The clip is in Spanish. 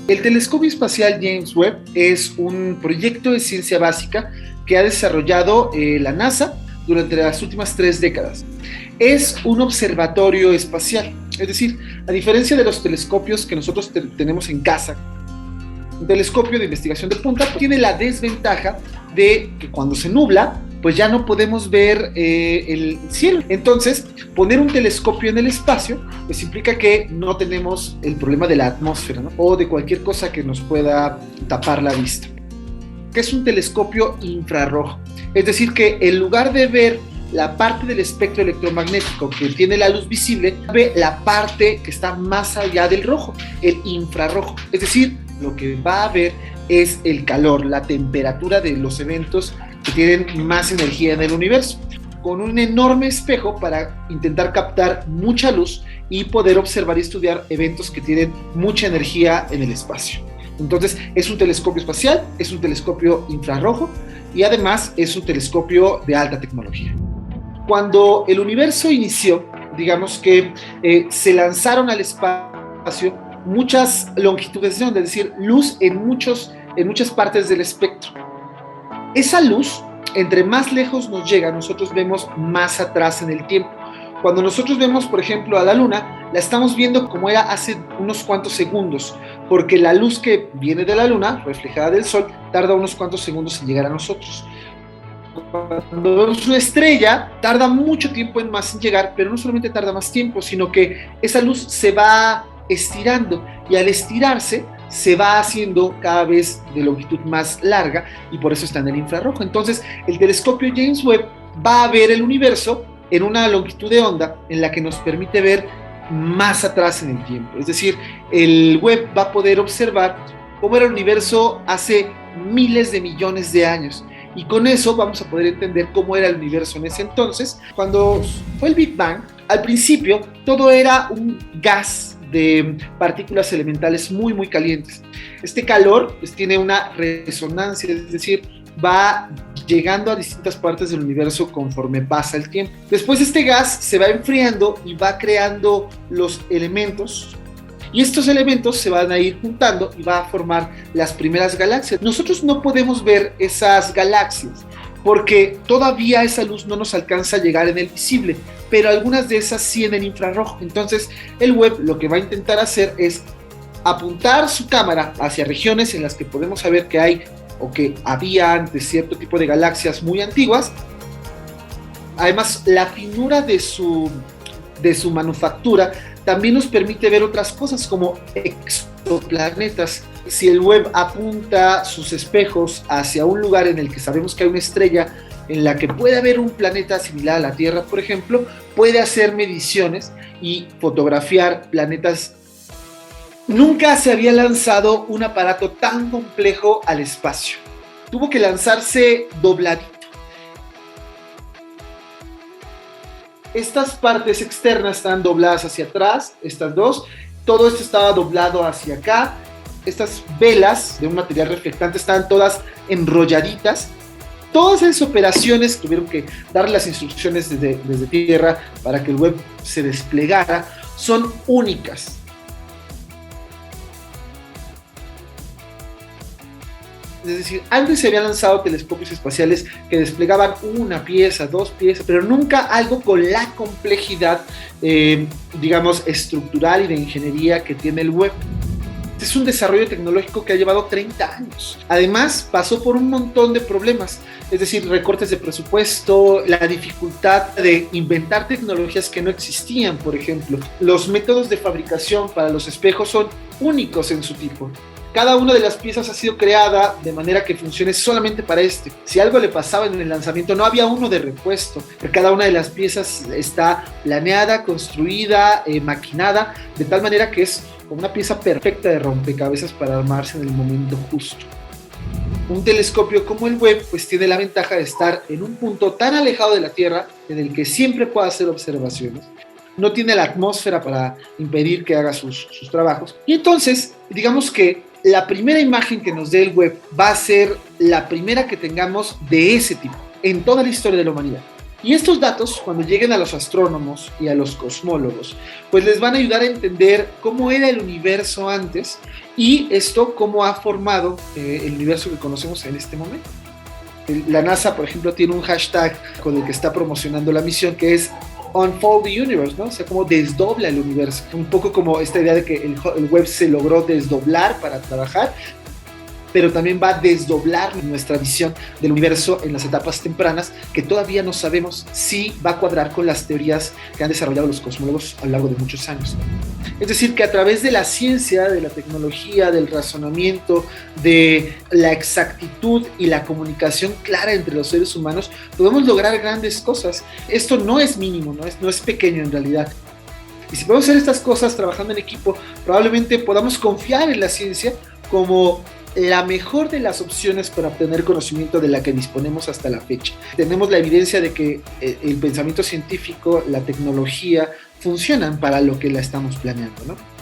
El telescopio espacial James Webb es un proyecto de ciencia básica que ha desarrollado la NASA durante las últimas 3 décadas. Es un observatorio espacial, es decir, a diferencia de los telescopios que nosotros tenemos en casa, un telescopio de investigación de punta tiene la desventaja de que cuando se nubla, pues ya no podemos ver el cielo. Entonces, poner un telescopio en el espacio, pues implica que no tenemos el problema de la atmósfera, ¿no? O de cualquier cosa que nos pueda tapar la vista. Que es un telescopio infrarrojo. Es decir, que en lugar de ver la parte del espectro electromagnético que tiene la luz visible, ve la parte que está más allá del rojo, el infrarrojo. Es decir, lo que va a ver es el calor, la temperatura de los eventos que tienen más energía en el universo, con un enorme espejo para intentar captar mucha luz y poder observar y estudiar eventos que tienen mucha energía en el espacio. Entonces, es un telescopio espacial, es un telescopio infrarrojo y además es un telescopio de alta tecnología. Cuando el universo inició, digamos que se lanzaron al espacio muchas longitudes de onda, es decir, luz en muchas partes del espectro. Esa luz, entre más lejos nos llega, nosotros vemos más atrás en el tiempo. Cuando nosotros vemos, por ejemplo, a la Luna, la estamos viendo como era hace unos cuantos segundos, porque la luz que viene de la Luna, reflejada del Sol, tarda unos cuantos segundos en llegar a nosotros. Cuando vemos una estrella, tarda mucho tiempo en llegar, pero no solamente tarda más tiempo, sino que esa luz se va estirando, y al estirarse se va haciendo cada vez de longitud más larga, y por eso está en el infrarrojo. Entonces, el telescopio James Webb va a ver el universo en una longitud de onda en la que nos permite ver más atrás en el tiempo. Es decir, el Webb va a poder observar cómo era el universo hace miles de millones de años, y con eso vamos a poder entender cómo era el universo en ese entonces. Cuando fue el Big Bang, al principio todo era un gas de partículas elementales muy, muy calientes. Este calor pues, tiene una resonancia, es decir, va llegando a distintas partes del universo conforme pasa el tiempo. Después este gas se va enfriando y va creando los elementos, y estos elementos se van a ir juntando y va a formar las primeras galaxias. Nosotros no podemos ver esas galaxias porque todavía esa luz no nos alcanza a llegar en el visible, pero algunas de esas sí en el infrarrojo. Entonces el Webb lo que va a intentar hacer es apuntar su cámara hacia regiones en las que podemos saber que hay o que había antes cierto tipo de galaxias muy antiguas. Además, la finura de su manufactura también nos permite ver otras cosas como exoplanetas. Si el Webb apunta sus espejos hacia un lugar en el que sabemos que hay una estrella en la que puede haber un planeta similar a la Tierra, por ejemplo, puede hacer mediciones y fotografiar planetas. Nunca se había lanzado un aparato tan complejo al espacio. Tuvo que lanzarse dobladito. Estas partes externas están dobladas hacia atrás, estas dos. Todo esto estaba doblado hacia acá. Estas velas de un material reflectante estaban todas enrolladitas. Todas esas operaciones tuvieron que dar las instrucciones desde tierra para que el Webb se desplegara. Son únicas. Es decir, antes se habían lanzado telescopios espaciales que desplegaban una pieza, 2 piezas, pero nunca algo con la complejidad, digamos, estructural y de ingeniería que tiene el Webb. Es un desarrollo tecnológico que ha llevado 30 años. Además, pasó por un montón de problemas, es decir, recortes de presupuesto, la dificultad de inventar tecnologías que no existían, por ejemplo. Los métodos de fabricación para los espejos son únicos en su tipo. Cada una de las piezas ha sido creada de manera que funcione solamente para este. Si algo le pasaba en el lanzamiento, no había uno de repuesto. Cada una de las piezas está planeada, construida, maquinada, de tal manera que es como una pieza perfecta de rompecabezas para armarse en el momento justo. Un telescopio como el Webb pues tiene la ventaja de estar en un punto tan alejado de la Tierra en el que siempre puede hacer observaciones. No tiene la atmósfera para impedir que haga sus trabajos. Y entonces, digamos que la primera imagen que nos dé el Webb va a ser la primera que tengamos de ese tipo en toda la historia de la humanidad. Y estos datos, cuando lleguen a los astrónomos y a los cosmólogos, pues les van a ayudar a entender cómo era el universo antes y esto cómo ha formado el universo que conocemos en este momento. La NASA, por ejemplo, tiene un hashtag con el que está promocionando la misión que es Unfold the Universe, ¿no? O sea, como desdobla el universo. Un poco como esta idea de que el web se logró desdoblar para trabajar, pero también va a desdoblar nuestra visión del universo en las etapas tempranas, que todavía no sabemos si va a cuadrar con las teorías que han desarrollado los cosmólogos a lo largo de muchos años. Es decir, que a través de la ciencia, de la tecnología, del razonamiento, de la exactitud y la comunicación clara entre los seres humanos, podemos lograr grandes cosas. Esto no es mínimo, no es pequeño en realidad. Y si podemos hacer estas cosas trabajando en equipo, probablemente podamos confiar en la ciencia como la mejor de las opciones para obtener conocimiento de la que disponemos hasta la fecha. Tenemos la evidencia de que el pensamiento científico, la tecnología, funcionan para lo que la estamos planeando, ¿no?